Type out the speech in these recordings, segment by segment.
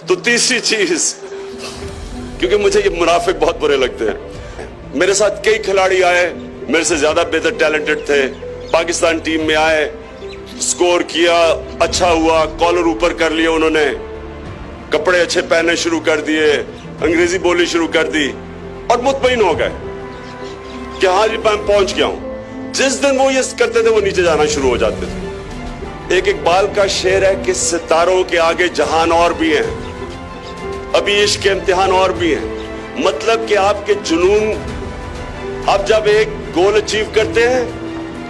تو تیسری چیز، کیونکہ مجھے یہ منافق بہت برے لگتے ہیں، میرے ساتھ کئی کھلاڑی آئے میرے سے زیادہ بہتر ٹیلنٹڈ تھے، پاکستان ٹیم میں آئے، سکور کیا، اچھا ہوا، کالر اوپر کر لیا انہوں نے، کپڑے اچھے پہننے شروع کر دیے، انگریزی بولی شروع کر دی، اور مطمئن ہو گئے کہ ہاں جی میں پہنچ گیا ہوں۔ جس دن وہ یہ کرتے تھے وہ نیچے جانا شروع ہو جاتے تھے۔ ایک اقبال کا شعر ہے کہ ستاروں کے آگے جہان اور بھی ہیں، ابھی عشق کے امتحان اور بھی ہیں۔ مطلب کہ آپ کے جنون، آپ جب ایک گول اچیو کرتے ہیں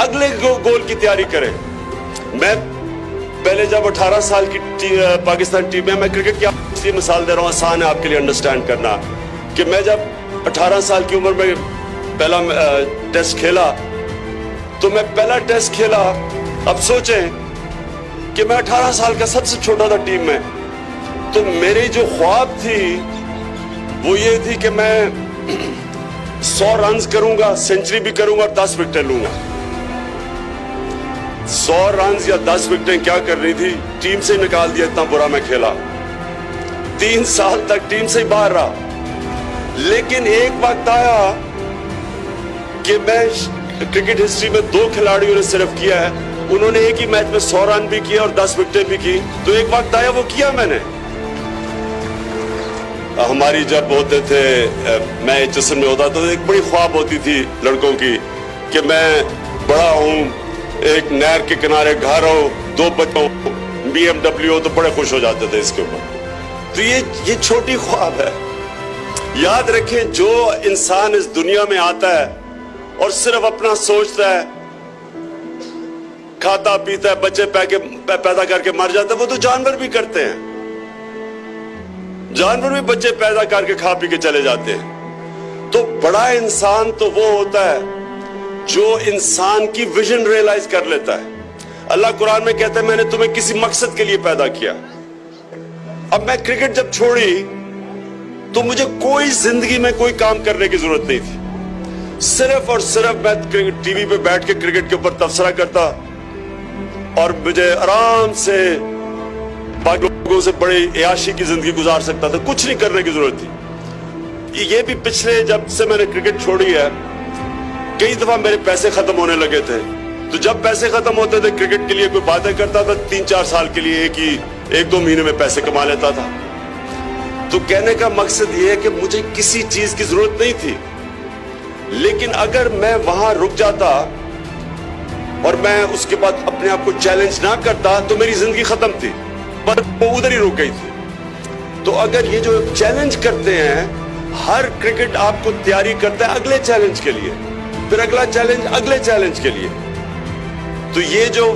اگلے گول کی تیاری کریں۔ میں پہلے جب 18 سال کی پاکستان ٹیم میں کرکٹ کی اس لیے مثال دے رہا ہوں، آسان ہے آپ کے لیے انڈرسٹینڈ کرنا، کہ میں جب 18 سال کی عمر میں پہلا ٹیسٹ کھیلا تو میں پہلا ٹیسٹ کھیلا، اب سوچیں کہ میں 18 سال کا سب سے چھوٹا تھا ٹیم میں، تو میری جو خواب تھی وہ یہ تھی کہ میں 100 رنز کروں گا، سینچری بھی کروں گا اور 10 وکٹیں لوں گا۔ 100 رنز یا 10 وکٹیں کیا کرنی تھی، ٹیم سے نکال دیا، اتنا برا میں کھیلا، 3 سال تک ٹیم سے ہی باہر رہا۔ لیکن ایک وقت آیا کہ میں کرکٹ ہسٹری میں 2 کھلاڑیوں نے صرف کیا ہے، انہوں نے ایک ہی میچ میں 100 رن بھی کیا اور 10 وکٹیں بھی کی، تو ایک وقت آیا وہ کیا میں نے۔ ہماری جب ہوتے تھے، میں HSN میں ہوتا تو ایک بڑی خواب ہوتی تھی لڑکوں کی کہ میں بڑا ہوں، ایک نہر کے کنارے گھر ہو، 2 بچوں، BMW ہو، تو بڑے خوش ہو جاتے تھے اس کے اوپر۔ تو یہ چھوٹی خواب ہے۔ یاد رکھیں جو انسان اس دنیا میں آتا ہے اور صرف اپنا سوچتا ہے، کھاتا پیتا ہے، بچے پیدا کر کے مر جاتا ہے، وہ تو جانور بھی کرتے ہیں، جانور بھی بچے پیدا کر کے کھا پی کے چلے جاتے ہیں۔ تو بڑا انسان تو وہ ہوتا ہے جو انسان کی ویژن ریئلائز کر لیتا ہے۔ اللہ قرآن میں کہتا ہے میں نے تمہیں کسی مقصد کے لیے پیدا کیا۔ اب میں کرکٹ جب چھوڑی تو مجھے کوئی زندگی میں کوئی کام کرنے کی ضرورت نہیں تھی، صرف اور صرف میں ٹی وی پہ بیٹھ کے کرکٹ کے اوپر تبصرہ کرتا اور مجھے آرام سے باقی لوگوں سے بڑی عیاشی کی زندگی گزار سکتا تھا، کچھ نہیں کرنے کی ضرورت تھی۔ یہ بھی پچھلے جب سے میں نے کرکٹ چھوڑی ہے کئی دفعہ میرے پیسے ختم ہونے لگے تھے، تو جب پیسے ختم ہوتے تھے کرکٹ کے لیے کوئی باتیں کرتا تھا، 3-4 سال کے لیے ایک دو مہینے میں پیسے کما لیتا تھا۔ تو کہنے کا مقصد یہ ہے کہ مجھے کسی چیز کی ضرورت نہیں تھی، لیکن اگر میں وہاں رک جاتا اور میں اس کے بعد اپنے آپ کو چیلنج نہ کرتا تو میری زندگی ختم تھی، پر وہ ادھر ہی رک گئی تھی۔ تو اگر یہ جو چیلنج کرتے ہیں، ہر کرکٹ آپ کو تیاری کرتا ہے اگلے چیلنج کے لیے، پھر اگلا چیلنج اگلے چیلنج کے لیے۔ تو یہ جو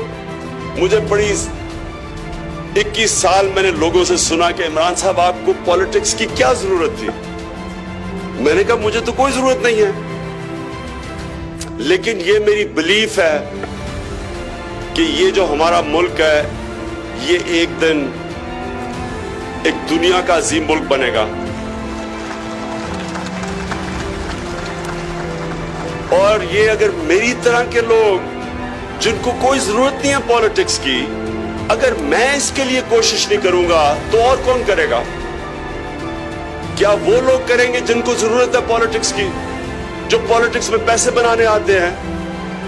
مجھے بڑی 21 سال میں نے لوگوں سے سنا کہ عمران صاحب آپ کو پالیٹکس کی کیا ضرورت تھی، میں نے کہا مجھے تو کوئی ضرورت نہیں ہے، لیکن یہ میری بلیف ہے کہ یہ جو ہمارا ملک ہے یہ ایک دن ایک دنیا کا عظیم ملک بنے گا، اور یہ اگر میری طرح کے لوگ جن کو کوئی ضرورت نہیں ہے پالیٹکس کی، اگر میں اس کے لیے کوشش نہیں کروں گا تو اور کون کرے گا؟ کیا وہ لوگ کریں گے جن کو ضرورت ہے پالیٹکس کی، جو پالیٹکس میں پیسے بنانے آتے ہیں؟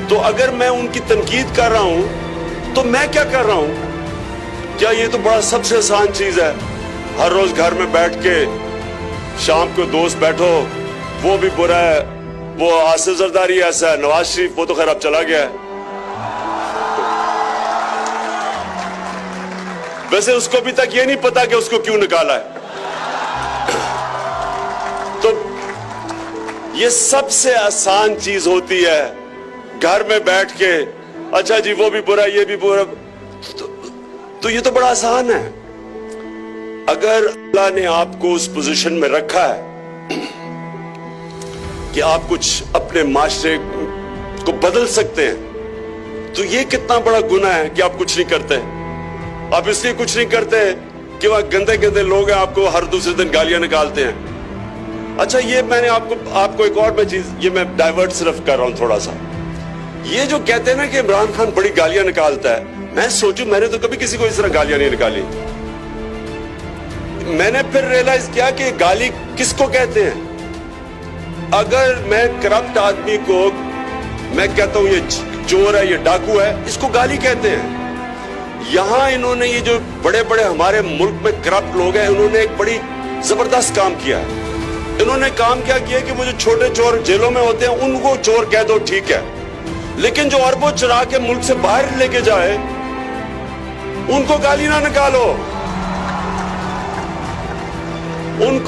تو اگر میں ان کی تنقید کر رہا ہوں تو میں کیا کر رہا ہوں؟ کیا یہ تو بڑا سب سے آسان چیز ہے، ہر روز گھر میں بیٹھ کے شام کو دوست بیٹھو، وہ بھی برا ہے، وہ آصف زرداری ایسا ہے، نواز شریف وہ تو خیر اب چلا گیا ہے، ویسے اس کو ابھی تک یہ نہیں پتا کہ اس کو کیوں نکالا ہے۔ تو یہ سب سے آسان چیز ہوتی ہے، گھر میں بیٹھ کے اچھا جی وہ بھی برا یہ بھی برا، تو یہ تو بڑا آسان ہے۔ اگر اللہ نے آپ کو اس پوزیشن میں رکھا ہے کہ آپ کچھ اپنے معاشرے کو بدل سکتے ہیں، تو یہ کتنا بڑا گناہ ہے کہ آپ کچھ نہیں کرتے۔ آپ اس لیے کچھ نہیں کرتے کہ وہاں گندے گندے لوگ ہیں، آپ کو ہر دوسرے دن گالیاں نکالتے ہیں۔ اچھا یہ میں نے آپ کو ایک اور میں چیز، یہ میں ڈائیورٹ صرف کر رہا ہوں تھوڑا سا، یہ جو کہتے ہیں نا کہ عمران خان بڑی گالیاں نکالتا ہے، میں سوچوں میں نے تو کبھی کسی کو اس طرح گالیاں نہیں نکالی۔ میں نے پھر ریئلائز کیا کہ گالی کس کو کہتے ہیں. اگر میں کرپٹ آدمی کو میں کہتا ہوں یہ چور ہے, یہ ڈاکو ہے, اس کو گالی کہتے ہیں. یہاں انہوں نے یہ جو بڑے بڑے ہمارے ملک میں کرپٹ لوگ ہیں, انہوں نے ایک بڑی زبردست کام کیا ہے. انہوں نے کام کیا کہ وہ جو چھوٹے چور جیلوں میں ہوتے ہیں ان کو چور کہہ دو, ٹھیک ہے, لیکن جو اربوں چرا کے ملک سے باہر لے کے جائے ان کو گالی نہ نکالو. ان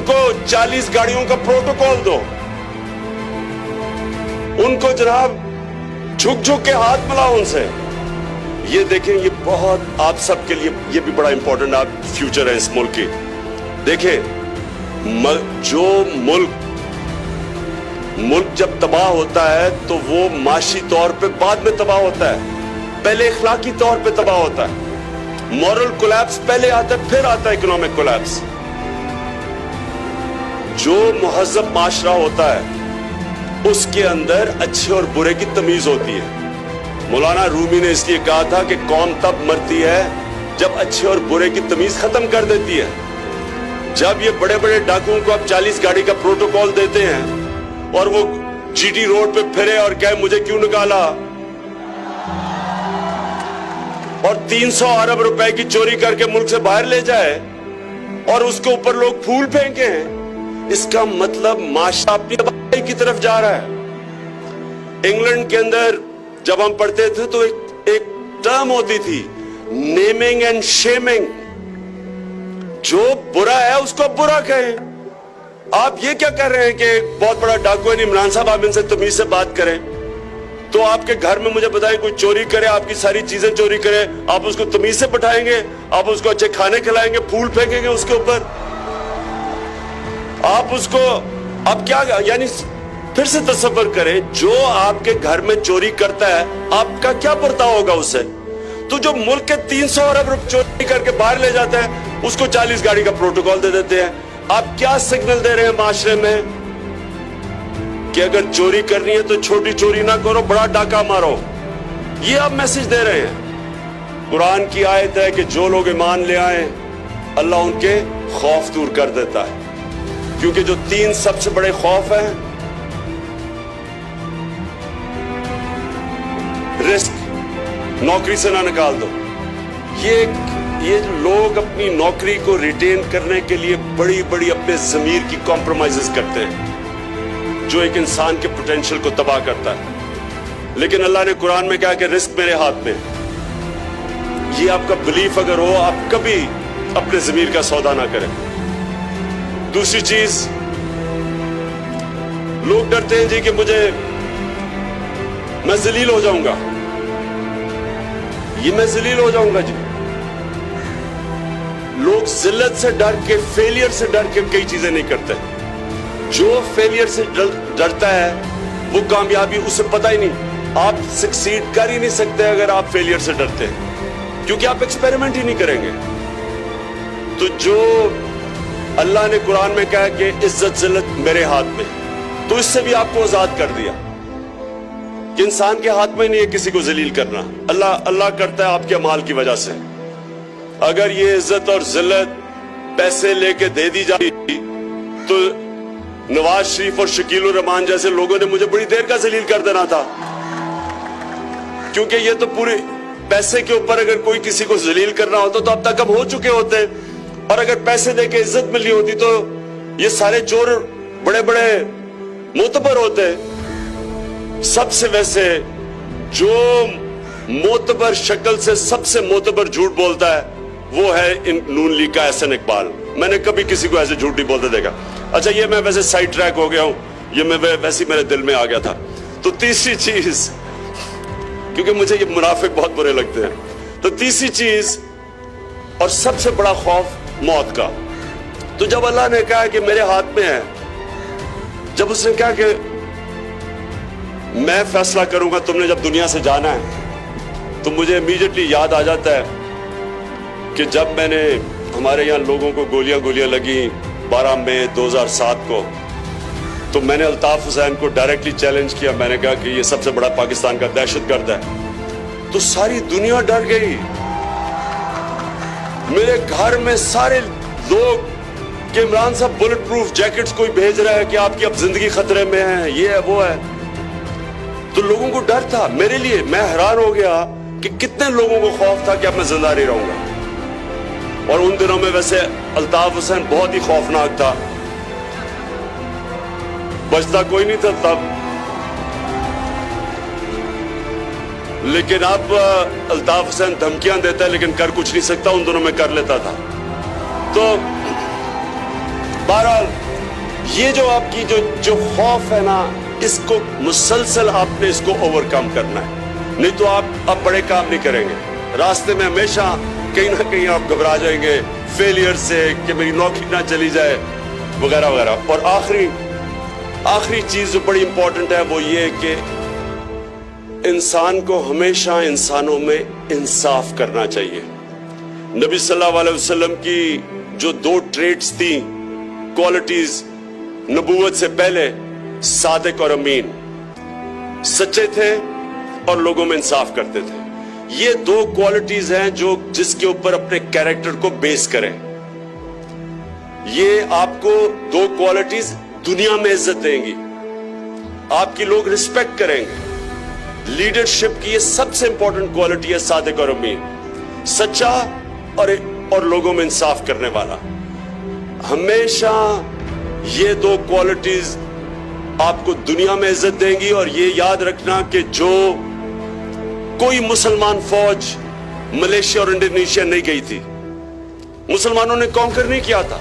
کو 40 گاڑیوں کا پروٹوکول دو. ان کو جناب جھک جھک کے ہاتھ ملاؤ ان سے. یہ دیکھیں, یہ بہت آپ سب کے لیے یہ بھی بڑا امپورٹنٹ آپ فیوچر ہے اس ملک کی. دیکھیں, جو ملک جب تباہ ہوتا ہے تو وہ معاشی طور پہ بعد میں تباہ ہوتا ہے, پہلے اخلاقی طور پہ تباہ ہوتا ہے. مورل کولیپس پہلے آتا ہے, پھر آتا ہے اکنامک کولیپس. جو مہذب معاشرہ ہوتا ہے اس کے اندر اچھے اور برے کی تمیز ہوتی ہے. مولانا رومی نے اس لیے کہا تھا کہ قوم تب مرتی ہے جب اچھے اور برے کی تمیز ختم کر دیتی ہے. جب یہ بڑے بڑے ڈاکوؤں کو اب 40 گاڑی کا پروٹوکول دیتے ہیں اور وہ جی ٹی روڈ پہ پھرے اور کہے مجھے کیوں نکالا, اور 300 ارب روپے کی چوری کر کے ملک سے باہر لے جائے اور اس کے اوپر لوگ پھول پھینکے ہیں, اس کا مطلب معاشرہ اپنی تباہی کی طرف جا رہا ہے. انگلینڈ کے اندر جب ہم پڑھتے تھے تو ایک ٹرم ہوتی تھی, نیمنگ اینڈ شیمنگ. جو برا ہے اس کو برا کہیں. آپ یہ کیا کر رہے ہیں کہ بہت بڑا ڈاکو ہے عمران صاحب, آپ ان سے تمیز سے بات کریں. تو آپ کے گھر میں مجھے بتائیں کوئی چوری کرے, آپ کی ساری چیزیں چوری کرے, آپ اس کو تمیز سے بٹھائیں گے, آپ اس کو اچھے کھانے کھلائیں گے, پھول پھینکیں گے اس کے اوپر, آپ اس کو اب کیا, یعنی پھر سے تصور کریں جو آپ کے گھر میں چوری کرتا ہے آپ کا کیا برتاؤ ہوگا اس سے. تو جو ملک کے 300 ارب روپے چوری کر کے باہر لے جاتا ہے اس کو 40 گاڑی کا پروٹوکول دے دیتے ہیں. آپ کیا سگنل دے رہے ہیں معاشرے میں کہ اگر چوری کرنی ہے تو چھوٹی چوری نہ کرو, بڑا ڈاکہ مارو. یہ آپ میسج دے رہے ہیں. قرآن کی آیت ہے کہ جو لوگ ایمان لے آئیں اللہ ان کے خوف دور کر دیتا ہے. کیونکہ جو 3 سب سے بڑے خوف ہیں, رسک, نوکری سے نہ نکال دو. یہ لوگ اپنی نوکری کو ریٹین کرنے کے لیے بڑی بڑی اپنے ضمیر کی کمپرومائزز کرتے ہیں جو ایک انسان کے پوٹینشل کو تباہ کرتا ہے. لیکن اللہ نے قرآن میں کہا کہ رزق میرے ہاتھ میں. یہ آپ کا بلیف اگر ہو, آپ کبھی اپنے ضمیر کا سودا نہ کریں. دوسری چیز, لوگ ڈرتے ہیں جی کہ میں ذلیل ہو جاؤں گا, میں ذلیل ہو جاؤں گا. جی لوگ ذلت سے ڈر کے, فیلئر سے ڈر کے کئی چیزیں نہیں کرتے. جو فیلئر سے ڈرتا ہے وہ کامیابی اسے پتہ ہی نہیں. آپ سکسیڈ کر ہی نہیں سکتے اگر آپ فیلئر سے ڈرتے ہیں, کیونکہ آپ ایکسپیریمنٹ ہی نہیں کریں گے. تو جو اللہ نے قرآن میں کہا کہ عزت ذلت میرے ہاتھ میں, تو اس سے بھی آپ کو آزاد کر دیا کہ انسان کے ہاتھ میں نہیں ہے کسی کو ذلیل کرنا. اللہ کرتا ہے آپ کے اعمال کی وجہ سے. اگر یہ عزت اور ذلت پیسے لے کے دے دی جاتی تو نواز شریف اور شکیل الرحمان جیسے لوگوں نے مجھے بڑی دیر کا ذلیل کر دینا تھا, کیونکہ یہ تو پورے پیسے کے اوپر اگر کوئی کسی کو ذلیل کرنا ہوتا تو اب تک ہم ہو چکے ہوتے. اور اگر پیسے دے کے عزت ملی ہوتی تو یہ سارے چور بڑے بڑے معتبر ہوتے. سب سے ویسے جو معتبر شکل سے سب سے معتبر جھوٹ بولتا ہے وہ ہے نون لیگ کا احسن اقبال. میں نے کبھی کسی کو ایسے جھوٹ نہیں بولتے دیکھا. اچھا, یہ میں ویسے سائیڈ ٹریک ہو گیا ہوں, یہ میں ویسے میرے دل میں آ گیا تھا. تو تیسری چیز, کیونکہ مجھے یہ منافق بہت برے لگتے ہیں, تو تیسری چیز اور سب سے بڑا خوف موت کا. تو جب اللہ نے کہا کہ میرے ہاتھ میں ہے, جب اس نے کہا کہ میں فیصلہ کروں گا تم نے جب دنیا سے جانا ہے, تو مجھے امیڈیٹلی یاد آ جاتا ہے کہ جب میں نے ہمارے یہاں لوگوں کو گولیاں لگی 12 مئی 2007 کو, تو میں نے الطاف حسین کو ڈائریکٹلی چیلنج کیا. میں نے کہا کہ یہ سب سے بڑا پاکستان کا دہشت گرد ہے. تو ساری دنیا ڈر گئی. میرے گھر میں سارے لوگ کہ عمران صاحب بلٹ پروف جیکٹس کوئی بھیج رہا ہے کہ آپ کی اب زندگی خطرے میں ہے، یہ ہے وہ ہے. تو لوگوں کو ڈر تھا. میرے لیے میں حیران ہو گیا کہ کتنے لوگوں کو خوف تھا کہ اب میں زندہ نہیں رہوں گا. اور ان دنوں میں ویسے الطاف حسین بہت ہی خوفناک تھا، بچتا کوئی نہیں تھا تب. لیکن اب الطاف حسین دھمکیاں دیتا ہے لیکن کر کچھ نہیں سکتا، ان دنوں میں کر لیتا تھا. تو بہرحال یہ جو آپ کی جو خوف ہے نا، اس کو مسلسل آپ نے اس کو اوورکم کرنا ہے، نہیں تو آپ اب بڑے کام نہیں کریں گے. راستے میں ہمیشہ کہیں نہ کہیں آپ گھبرا جائیں گے فیلئر سے کہ میری نوکری نہ چلی جائے وغیرہ وغیرہ. اور آخری چیز جو بڑی امپورٹنٹ ہے وہ یہ کہ انسان کو ہمیشہ انسانوں میں انصاف کرنا چاہیے. نبی صلی اللہ علیہ وسلم کی جو 2 ٹریٹس تھیں، کوالٹیز نبوت سے پہلے، صادق اور امین، سچے تھے اور لوگوں میں انصاف کرتے تھے. یہ 2 کوالٹیز ہیں جو جس کے اوپر اپنے کیریکٹر کو بیس کریں. یہ آپ کو 2 کوالٹیز دنیا میں عزت دیں گی، آپ کی لوگ رسپیکٹ کریں گے. لیڈرشپ کی یہ سب سے امپورٹنٹ کوالٹی ہے صادق اور امین، سچا اور لوگوں میں انصاف کرنے والا. ہمیشہ یہ 2 کوالٹیز آپ کو دنیا میں عزت دیں گی. اور یہ یاد رکھنا کہ جو کوئی مسلمان فوج ملیشیا اور انڈونیشیا نہیں گئی تھی، مسلمانوں نے کانکر نہیں کیا تھا.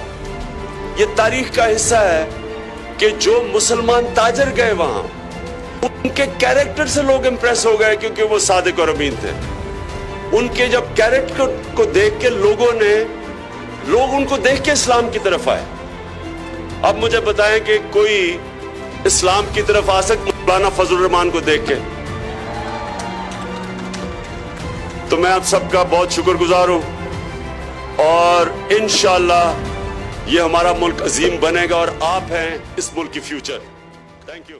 یہ تاریخ کا حصہ ہے کہ جو مسلمان تاجر گئے وہاں، ان کے کیریکٹر سے لوگ امپریس ہو گئے کیونکہ وہ صادق اور امین تھے. ان کے جب کیریکٹر کو دیکھ کے لوگ ان کو دیکھ کے اسلام کی طرف آئے. اب مجھے بتائیں کہ کوئی اسلام کی طرف آ سکتا مولانا فضل الرحمان کو دیکھ کے؟ تو میں آپ سب کا بہت شکر گزار ہوں، اور انشاءاللہ یہ ہمارا ملک عظیم بنے گا، اور آپ ہیں اس ملک کی فیوچر. Thank you.